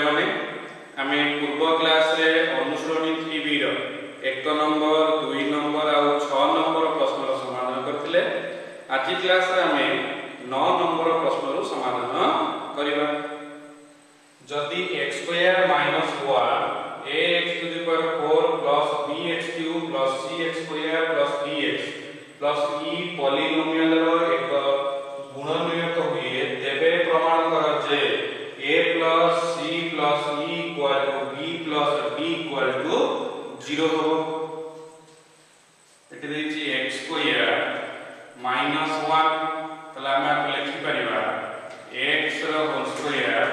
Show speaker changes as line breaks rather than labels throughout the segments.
माने आमे पूर्व क्लास रे अनुसरणी 3B रो 1 नंबर 2 नंबर आ 6 नंबर प्रश्न रो समाधान करथिले। आज क्लास रे आमे 9 नंबर प्रश्न रो समाधान करिबा। जदि x² - 1 ax to the power 4 plus bx cube plus cx square plus dx plus e polynomial रो एक गुणनियत हुए तेबे प्रमाण कर जे a plus c plus e equal to b plus d equal to 0 हो। एते देछि x² - 1 तला हम लिखि परिबा x रो होल स्क्वायर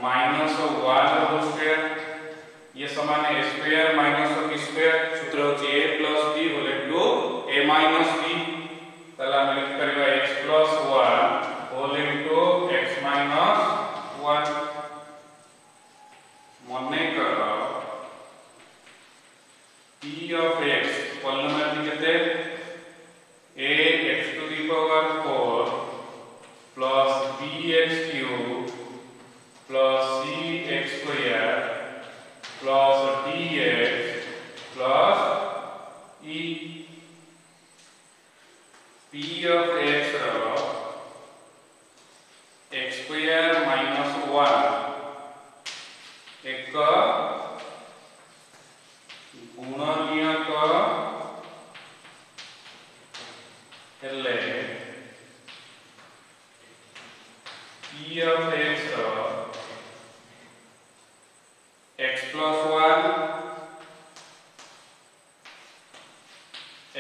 माइनस 1 रो होल स्क्वायर ये समान है स्क्वायर माइनस b स्क्वायर सूत्र होछि a plus b whole to a minus b तला हम लिखि परिबा x plus 1 whole into x minus 1 मने करो p of x पॉलिनोमियल केते a x to the power 4 plus bx cube plus cx square plus dx plus e p of x रो x² - 1 एक गुणनियत हेले p of x row x plus 1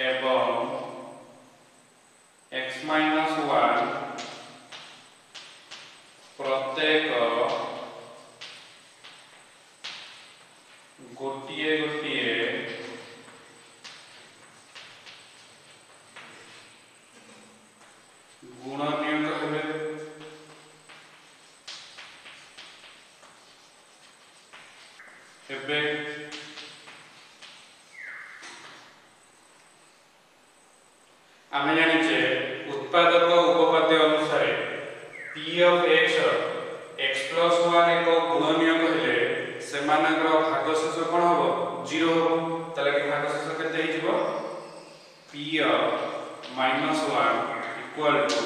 एवं x minus 1 प्रत्येक गोटिए गोटिए गुणनियत हेबे। एबे आमे जानिछे उत्पादक उपपाद्य अनुसार p of x x plus 1 एक गुणनियत हेले सेमानकर भागशेष कोन हो 0 हो तले के भागशेष केते हि जिवो p of -1 equal to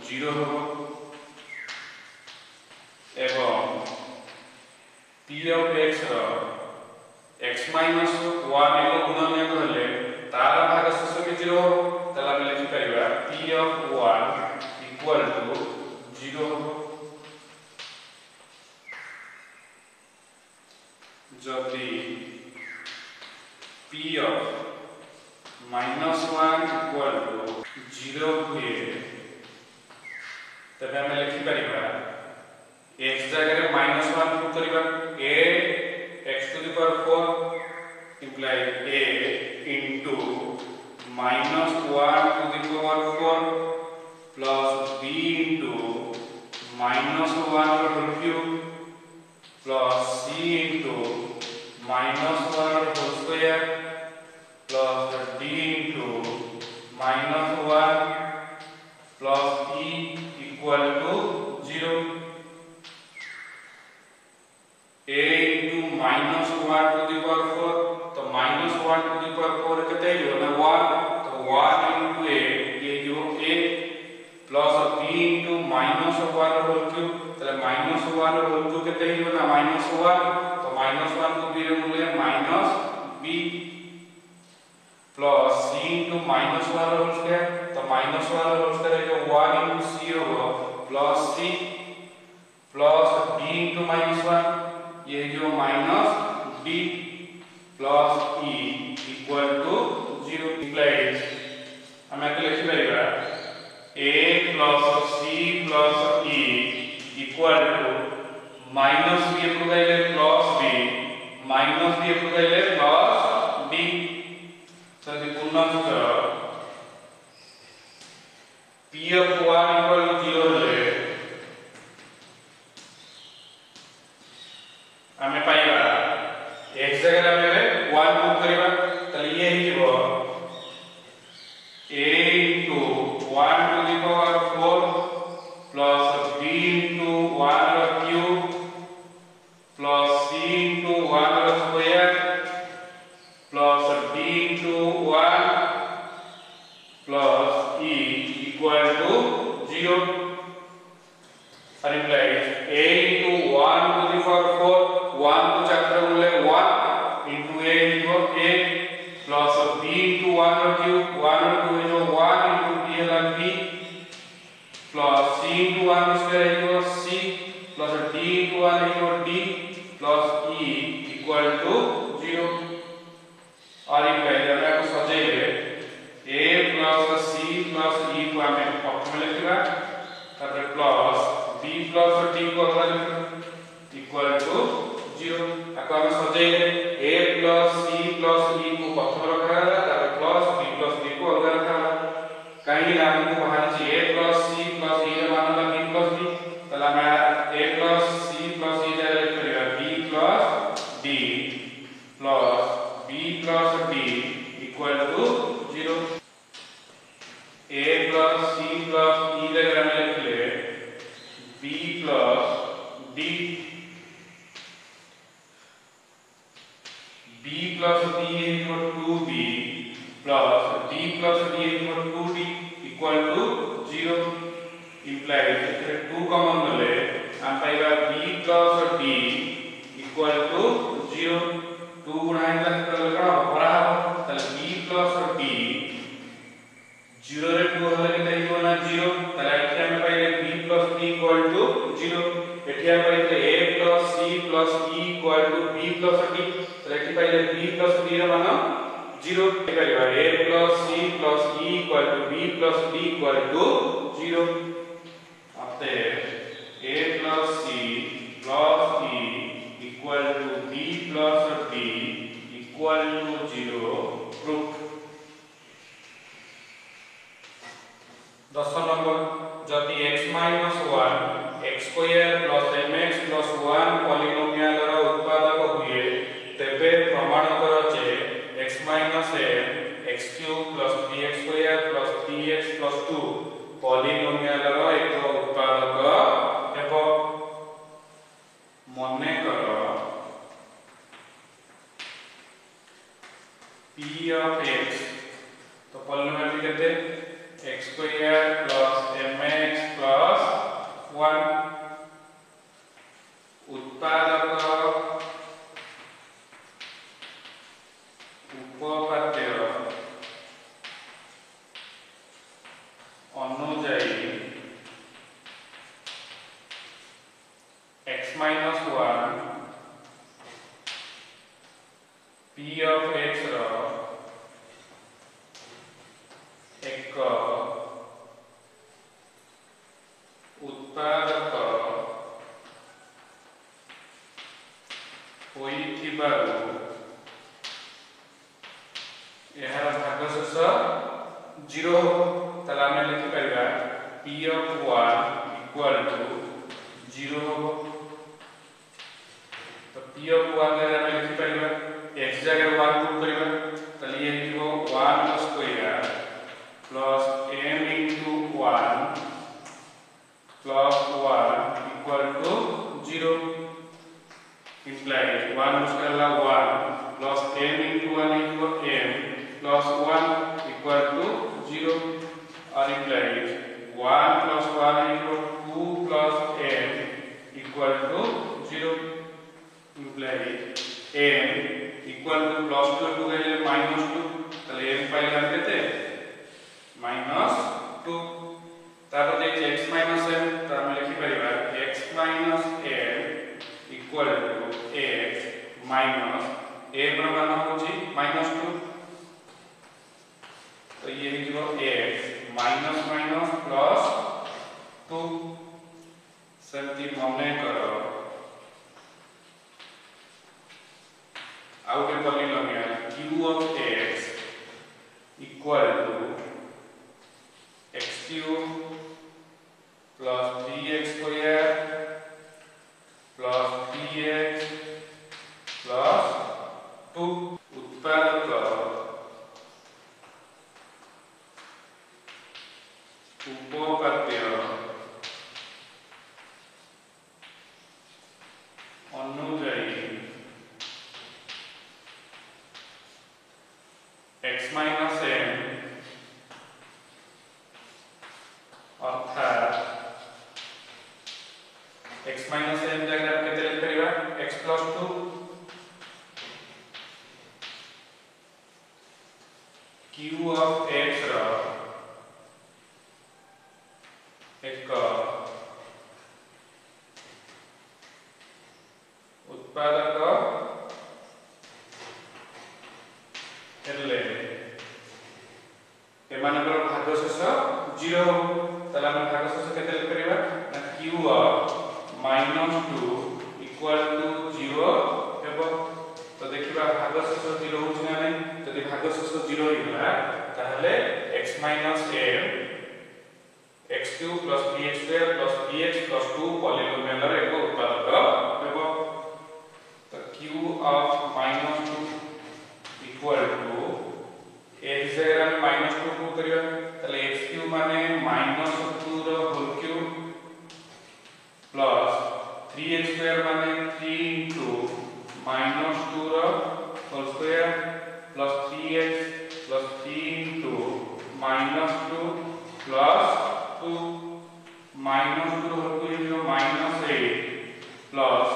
0 हो एवं p of x x minus 1 एक गुणनियत हेले तार भागशेष के 0 हो तला हम लिखि परिबा p of 1 equal to 0 हो। जदि p of -1 equal to 0 हुए तबे हम लिखि परिबा x जगह रे -1 पुट करिबा a x to the power 4 imply a into -1 to the power 4 plus b into -1 whole cube plus c into -1 whole square plus d into -1 plus e equal to 0 a into -1 to the power 4 तो -1 to the power 4 केते हो ना 1 तो 1 into a ये जो a plus b into -1 whole cube तले -1 whole cube केते हो ना -1 तो -1 को b रे मूल्य -b plus c into -1 whole square तो -1 whole square जो 1 into c होगा plus c plus d into -1 ये जो -d plus e equal to 0 implies हम एके लिखि परिबा a plus c plus e equal to -b एपु गइले plus b -b एपु गइले plus d सदी पूर्ण सूत्र p of 1 equal to 0 हेले हमें पाइबा x जगह रे 1 पुट करिबा तले ये हि जिवो a into 1 to the power 4 plus b into 1 cube or implies a into 1 to the power 4, 1 to 4 गुणिले 1 into a into a plus b into 1 और cube 1 और 2 जो 1 into b है b plus c into 1 square है c plus d into 1 है d plus e equal to 0 और implies हमरा को सजेइबे a plus c plus e को हमें प्रथम लिखिबा तापर प्लस b plus d को अलग लिखिबा इक्वल टू 0 आको हम सजेइले a plus c plus e को प्रथम रखा है तापर प्लस b plus d को अलग रखा है कहीं ना हमको बाहर से a plus c plus e रे मान ला b plus d तला मैं a plus c plus e रे लिख करिया b plus d plus b plus d equal to 0 a plus c plus e रे हम लिख ले b plus d b plus d equal to 2b plus d plus d equal to 2d equal to 0 implies 2 common ले हम पाएगा b plus d equal to 0 2 गुणा इनका करा भरा तले b plus d 0 रे 2 हले के इको ना 0 तले एठी हम पाइले b plus d equal to 0 एठी हम पाइले a plus c plus e equal to b plus d तले एठी पाइले b plus d रे मान 0 करिबा a plus c plus e equal to b plus d equal to 0 अते a plus c plus e equal to b plus d equal to 0 proof 10 number जदि x minus 1 x square plus mx plus 1 polynomial रो उत्पादक हुए तेबे प्रमाण करो जे x minus m x cube plus 3x square plus 3x plus 2 polynomial रो एक उत्पादक हेबो मने करो p of x तो पॉलिनोमियल केते x square plus mx plus 1 उत्पादक उपपाद्य अनुजाई x minus 1 p of x रो एक उत्पादक होइथिबारु एहार भागशेष 0 तला हम लिखि परिबा p of 1 equal to 0 हो तो p of 1 रे हम लिखि परिबा x जगह 1 पुट परिबा तले ये लिखो 1 square plus m into 1 plus 1 equal to 0 implies 1 square la 1 plus m into 1 equal m plus 1 equal to 0 or implies 1 plus 1 equal 2 plus m equal to 0 implies m equal to plus 2 गले minus 2 तले m पाइले हम केते minus 2 तापर जे x minus m त हम लिखि परिबा x minus m equal to x minus a बराबर होची minus 2 तो ये लिखिबो x minus minus plus 2 सेमति मने करो आउटे polynomial q of x equal to x cube plus 3x square plus 3x plus 2 उत्पादक उपपाद्य x माइनस m जगह आप केते लिख परिबा x plus 2 q of x रो एक उत्पादक हेले एमानकर भागशेष 0 तला हम भागशेष केते लिख परिबा ना q ऑफ -2 इक्वल टू 0 हेबो तो देखिबा भागशेष 0 होछ ना नै जदि भागशेष 0 हिला ताहले x m x3 bx2 bx 2 polynomial रे एक उत्पादक हेबो तो q of -2 equal to x जगह में -2 को करियो तले x3 माने -2 रो होल क्यूब प्लस 3x2 माने 3 into -2 रो whole square plus 3x plus 3 into -2 plus 2 -2 रो होल क्यूब जो -8 प्लस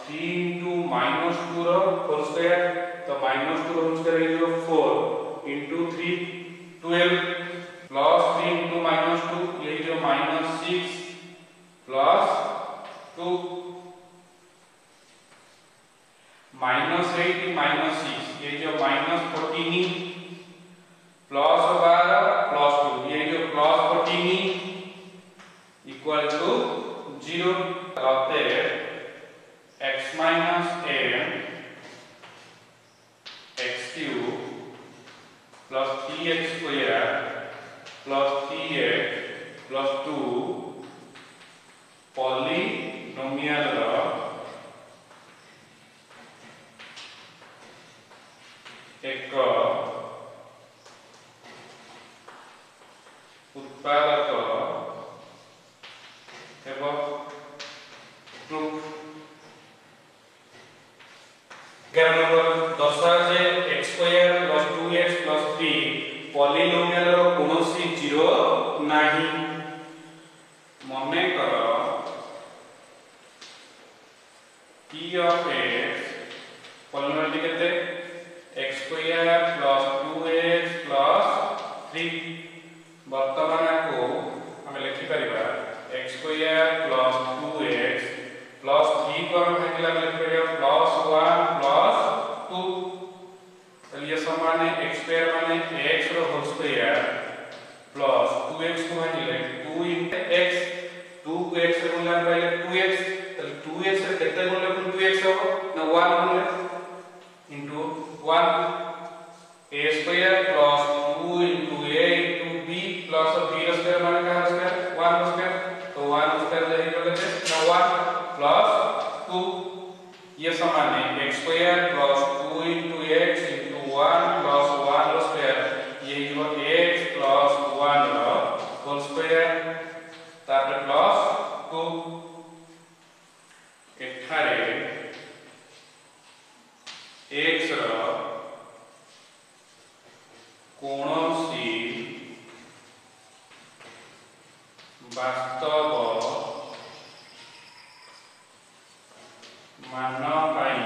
3 into -2 रो होल स्क्वायर तो -2 रो होल स्क्वायर जो 4 into 3 12 प्लस 3 into -2 ये जो -6 प्लस 2 -8 -6 ये जो -14 प्लस 12 प्लस 2 ये जो प्लस 14 इक्वल टू 0 रहते x minus m x3 plus 3x square plus 3x plus 2 polynomial एक उत्पादक एवं प्रूफ 11 नंबर दर्शा जे x square plus 2x plus 3 polynomial रो कोनोसी 0 नाही मने करो p of x पॉलीनोमियल केते x square plus 2x plus 3 वर्तमान को हम लिखि परिबा x square plus 2x plus 3 को हम भागिला लिखि परिबा plus 1 plus 2 तो ये समान है x स्क्वायर माने x रो होल स्क्वायर प्लस 2x को भागिले 2 into x 2 को x से गुणा पहले 2x तो 2x से कितने गुणा करूं 2x हो ना 1 गुणा into 1 a square plus 2 into a into b plus b square माने का स्क्वायर 1 स्क्वायर तो 1 स्क्वायर यही बोले ना 1 plus 2 ये समान है x square plus 2 into x into 1 plus 1 square ये जो x plus 1 होल स्क्वायर तापर प्लस 2 एठारे x रो कोनोसी वास्तव मान पाई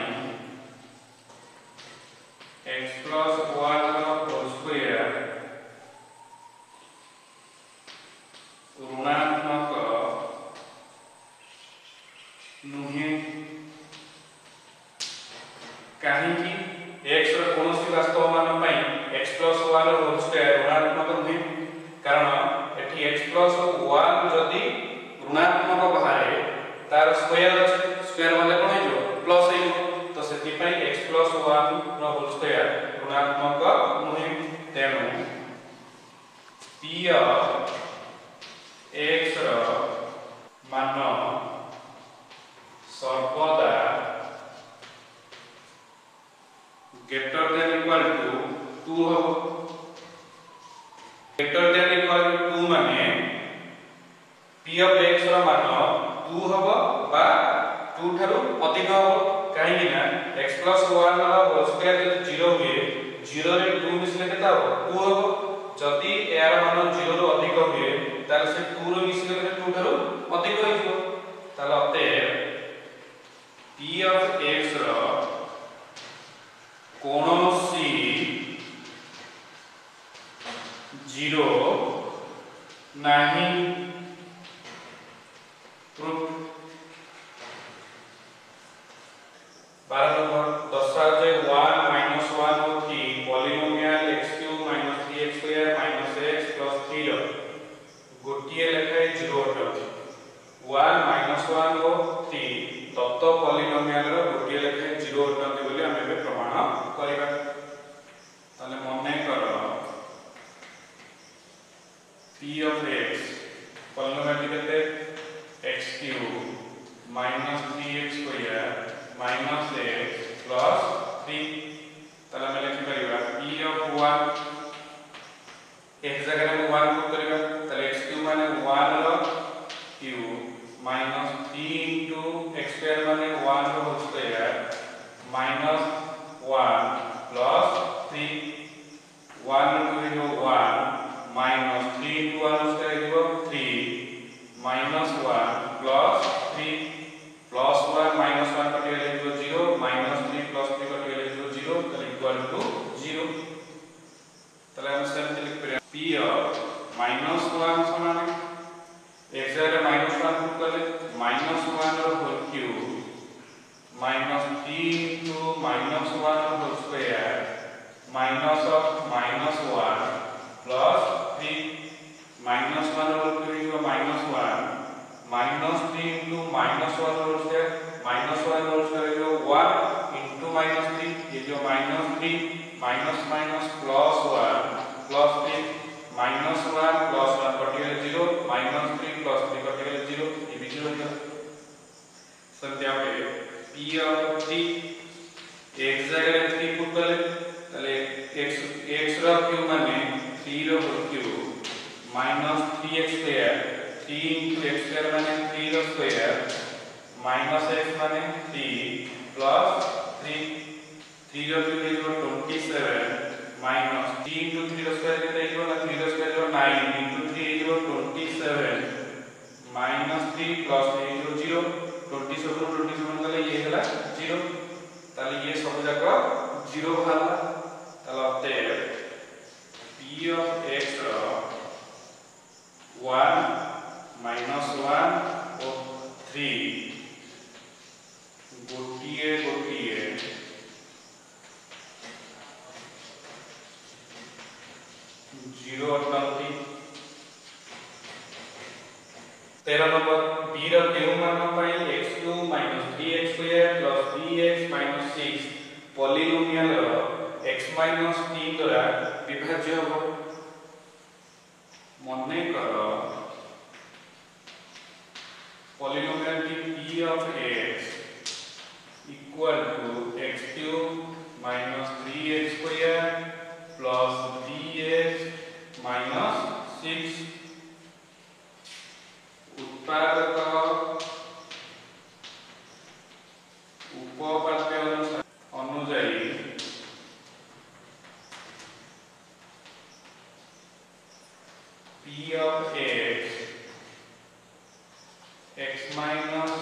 x plus 1 होल स्क्वायर ऋणात्मक नुहे कहीं की x रो कोनोसी वास्तव मान पाई x plus 1 होल स्क्वायर ऋणात्मक नुहे कारण एठी x plus 1 जदी ऋणात्मक बाहरे तार स्क्वायर स्क्वायर वाले कोन हो प्लस हो तो सेति पई x plus 1 रो होल स्क्वायर ऋणात्मक नुहे तेनु p ऑफ x रो मान सर्वदा greater than equal to 2 हो greater than equal to 2 माने p of x रो मान 2 होबो बा 2 थारु अधिक होबो काहे कि ना x plus 1 रो होल स्क्वायर जदि 0 हुए 0 रे 2 मिसले केता हो 2 होबो जदि यार मान 0 रो अधिक हुए ताले से 2 रो मिसले 2 थारु अधिक होइबो ताले अते p of x रो कोनोसी जीरो नहीं प्रूफ 12 नंबर दर्शाओ जे 1 माइनस 1 और 3 polynomial x³ minus 3x square minus x plus 3 रो गोटिए लेखाय 0 अटक 1 माइनस 1 और 3 तत्त पॉलिनोमियल रो गोटिए लेखाय 0 अटक बोली हम एबे प्रमाण करिबा ताले मने करो p of x पॉलिनोमियल केते x³ minus 3x square minus x plus 3 ताला मैं लिखि परिबा p of 1 x जगह में 1 पुट करिबा ताले x³ माने 1 रो cube minus 3 into x square माने 1 रो whole square minus 1 plus 3 1 into 1 minus 3 into 1 square equal 3 minus 1 plus 3 plus 1 minus 1 कटिले इक्वल 0 माइनस 3 प्लस 3 कटिले इक्वल 0 ताले इक्वल टू 0 ताले हम सेम लिख पे p ऑफ माइनस 1 समान x जगह माइनस 1 पुट करले माइनस 1 रो whole cube minus 3 into minus 1 रो whole square minus of minus 1 plus 3 minus 1 रो whole cube minus 1 minus 3 into minus 1 whole square minus 1 whole square जो 1 into minus 3 ये जो minus 3 minus minus plus 1 plus 3 minus 1 plus 1 कटिले 0 minus 3 plus 3 कटिले 0 ये भी 0 हो संख्या पे p of 3 x जगह 3 पुट करले ताले x रो क्यूब माने 3 रो cube minus 3x square 3 into x square माने 3 रो स्क्वायर माइनस x माने 3 प्लस 3 3 रो क्यूब इक्वल 27 माइनस 3 into 3 रो स्क्वायर कितना इक्वल 3 रो square equal 9 into 3 equal 27 minus 3 plus 3 equal 0 27 रो 27 गले ये होला 0 ताले ये सब जाक 0 होला ताले अते p of x रो 1 माइनस 1 और 3 गोटिए गोटिए जीरो अटंती 13 नंबर b रो केउ मान पाई x³ minus 3x square plus 3x minus 6 polynomial रो x माइनस 3 द्वारा विभाज्य हो मने करो पॉलिनोमियल की p of x equal to x³ minus 3x square plus 3x minus 6 उत्पादक उपपाद्य अनुसार p of x minus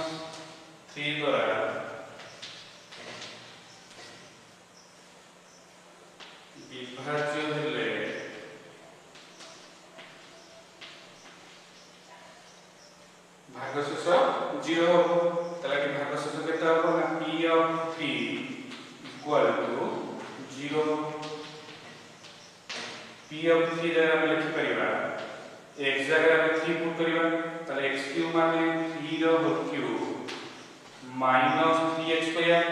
3 द्वारा विभाज्य हेले भागशेष 0 हो तला कि भागशेष केता हो ना p of 3 equal to 0 p of 3 जगह हम लिखि परिबा x जगह में 3 पुट करिबा तले x³ माने 3 रो whole cube minus 3x square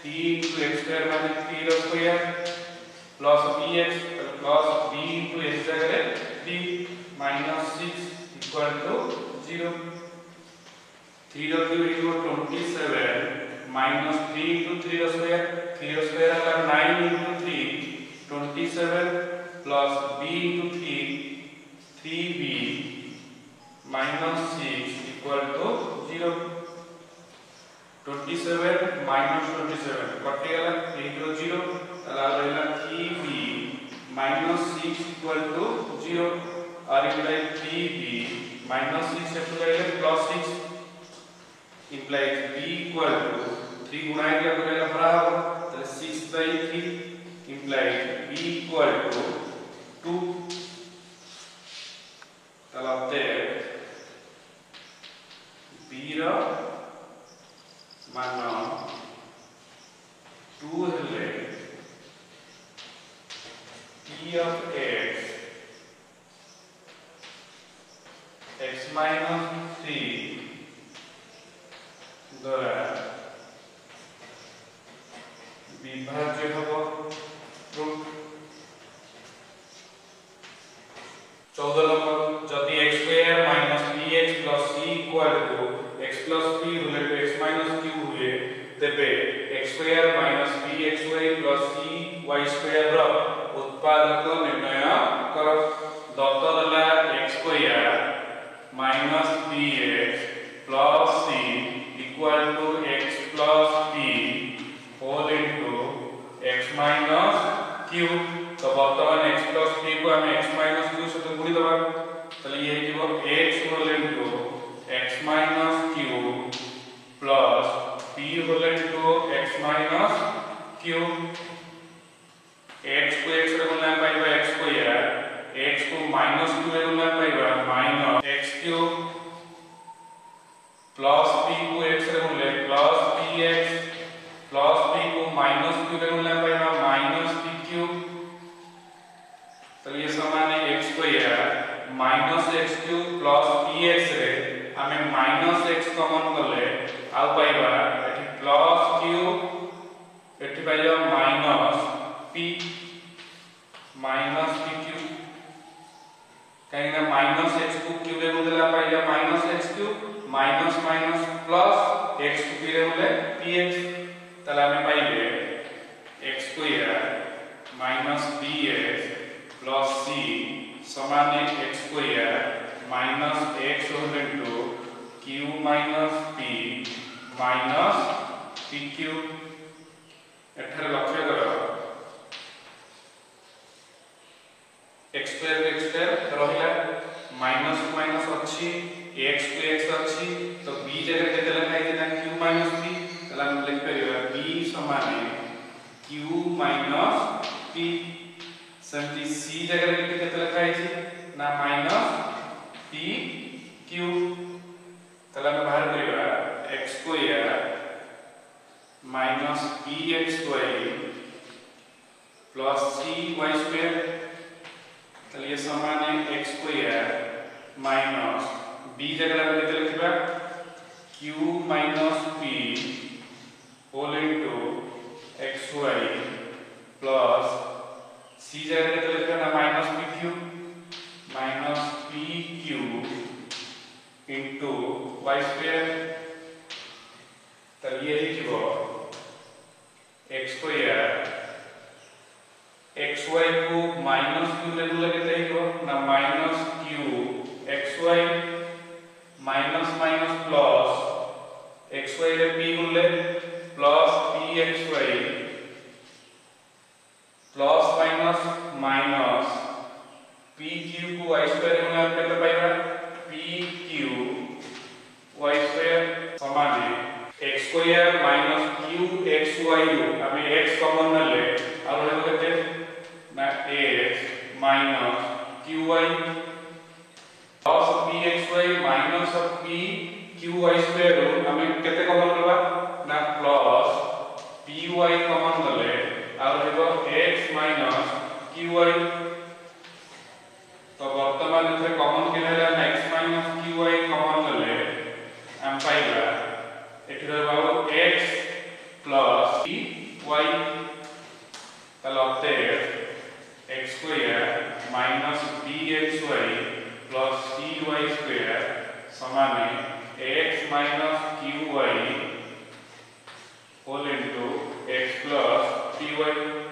3 into x square माने 3 रो square plus bx plus b into x जगह 3 माइनस 6 इक्वल टू 0 3 रो क्यूब इक्वल 27 माइनस 3 into 3 रो स्क्वायर का 9 into 3 27 प्लस b into 3 3b minus 6 equal to 0 27 minus 27 कटि गला 0 तला रहला 3b minus 6 equal to 0 और implies 3b minus 6 से plus 6 implies b equal to 3 गुणा के करेला भरा हो तो 6/3 implies b equal to 2 तलते b रो मान 2 हेले p of x minus 3 द्वारा विभाज्य हबो रूट 14 नंबर जदि x square minus bx plus c equal to x plus p होले तो x माइनस q हुए तेबे x square minus bxy plus cy square रो उत्पादक निर्णय कर दत्त दला x square minus bx plus c equal to x plus p whole into x minus q तो वर्तमान x प्लस p को हम x माइनस q से तो गुणी दबा चलिए ये जीवो x whole into x minus q plus p whole into x minus q x को x रे गुणा पाइबा x स्क्वायर x को माइनस q रे गुणा पाइबा minus x cube plus p को x रे गुणले प्लस px प्लस p को माइनस q रे गुणले पाइबा माइनस p क्यूब तो ये समान है x square minus x cube plus px रे हमें माइनस x कॉमन करले आ पाइबा एठी प्लस q एठी पाइबा माइनस p क्यूब कहीं ना माइनस x को q रे गुणले पाइबा minus x cube minus minus plus x को p रे गुणले px तला में पाइबे x square minus bx plus c समान है x square minus x whole into q minus p minus p cube एठार लक्ष्य करो x स्क्वायर रहिला माइनस माइनस अच्छी x को x अच्छी तो b जगह केते लिखाई देना q माइनस p तला हम लिख परिबा b समान है q माइनस p सेमती c जगह केते लिखाई छी ना माइनस p q तला हम बाहर परिबा x square minus bxy plus cy square तो ये समान है x स्क्वायर माइनस b जगह केते लिखबा q minus p whole into xy plus c जगह केते लिखबा ना minus p cube into y square तो ये ही जीवो x स्क्वायर xy को माइनस q रे गुणले केते ना minus q xy minus minus plus xy रे p गुणले plus pxy plus minus minus pq को y स्क्वायर गुणा केते पाइबा pq y स्क्वायर समान है x square minus q xy हमें x कॉमन ले और हेलो केते ना x minus qy plus pxy minus pqy square हमें केते कॉमन लेबा ना प्लस py कॉमन ले और हेलो x माइनस qy तो वर्तमान में कॉमन के लेला ना x माइनस qy कॉमन ले हम पाइबा एठी रहबा x प्लस py तलते x square minus bxy plus cy square समान है x minus qy whole into x plus py